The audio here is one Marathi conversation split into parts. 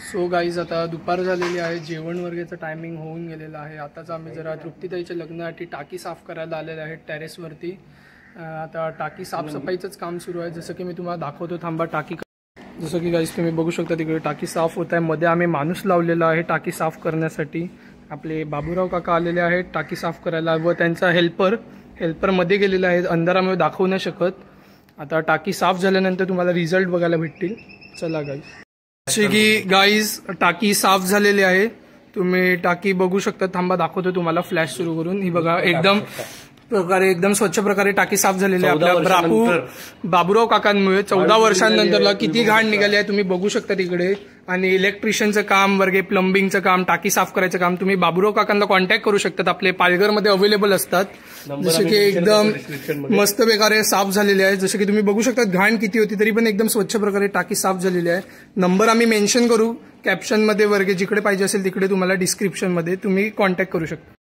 सो गाईज आता दुपार झालेली आहे, जेवण वर्गाचं टायमिंग होऊन गेलेलं आहे. आताच आम्ही जरा तृप्तीताईच्या लग्नासाठी टाकी साफ करायला आलेले आहे टेरेसवरती. आता टाकी साफसफाईचंच काम सुरू आहे. जसं की मी तुम्हाला दाखवतो, थांबा. टाकी जसं की गाईज तुम्ही बघू शकता तिकडे टाकी साफ होत आहे. मध्ये आम्ही माणूस लावलेला आहे टाकी साफ करण्यासाठी. आपले बाबूराव काका आलेले आहेत टाकी साफ करायला व त्यांचा हेल्पर मध्ये गेलेला आहे. अंधारामुळे दाखवू नाही शकत. आता टाकी साफ झाल्यानंतर तुम्हाला रिझल्ट बघायला भेटतील. चला गाईज. जसे की गाईज टाकी साफ झालेली आहे. तुम्ही टाकी बघू शकता. थांबा दाखवतो तुम्हाला फ्लॅश सुरू करून. ही बघा एकदम स्वच्छ प्रकारे टाकी साफ झालेली आहे. आपल्या बाबूराव काकांमुळे 14 वर्षांनंतरला किती घाण निघाली आहे तुम्ही बघू शकता तिकडे. आणि इलेक्ट्रिशियनचं काम वगैरे, प्लंबिंगचं काम, टाकी साफ करायचं काम तुम्ही बाबूराव काकांना कॉन्टॅक्ट करू शकतात. आपले पालघरमध्ये अवेलेबल असतात. जसे की एकदम मस्त प्रकारे साफ झालेले आहे. जसे की तुम्ही बघू शकता घाण किती होती तरी पण एकदम स्वच्छ प्रकारे टाकी साफ झालेली आहे. नंबर आम्ही मेन्शन करू कॅप्शनमध्ये वगैरे, जिकडे पाहिजे असेल तिकडे तुम्हाला डिस्क्रिप्शनमध्ये तुम्ही कॉन्टॅक्ट करू शकता.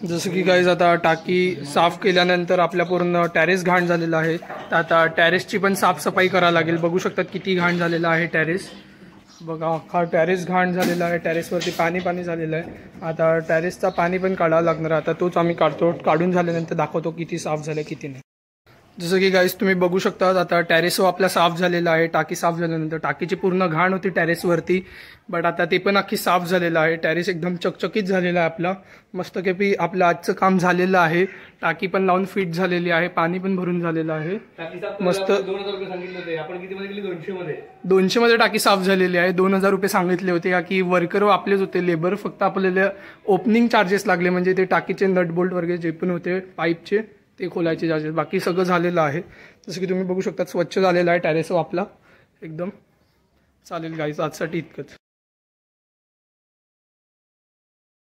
जसं की गाईज आता टाकी साफ केल्यानंतर आपल्या पूर्ण टॅरेस घाण झालेला आहे. तर आता टॅरेसची पण साफसफाई करावी लागेल. बघू शकतात किती घाण झालेला आहे टॅरेस. बघा अख्खा टॅरेस घाण झालेला आहे. टॅरेसवरती पाणी झालेलं आहे. आता टॅरेसचा पाणी पण काढावं लागणार. आता तोच आम्ही काढतो. काढून झाल्यानंतर दाखवतो किती साफ झालं किती नाही. जसं की गाईज तुम्ही बघू शकता आता टॅरेस आपला साफ झालेला आहे. टाकी साफ झाल्यानंतर टाकीची पूर्ण घाण होती टॅरेसवरती, बट आता ते पण अख्खी साफ झालेलं आहे. टॅरेस एकदम चकचकीत झालेला आहे आपला. मस्तपैकी आपलं आजचं काम झालेलं आहे. टाकी पण लावून फिट झालेली आहे. पाणी पण भरून झालेलं आहे. मस्त 2000 रुपये सांगितले होते. आपण किती मध्ये गेली? 200 मध्ये. 200 मध्ये टाकी साफ झालेली आहे. 2000 रुपये सांगितले होते. का की वर्कर आपलेच होते, लेबर. फक्त आपल्याला ओपनिंग चार्जेस लागले, म्हणजे ते टाकीचे नट बोल्ट वगैरे जे पण होते पाईपचे ते खोलायचे चार्जेस. बाकी सगळं झालेलं आहे. जसं की तुम्ही बघू शकता स्वच्छ झालेला आहे टॅरेस आपला एकदम. चालेल गाईज, आजसाठी इतकंच.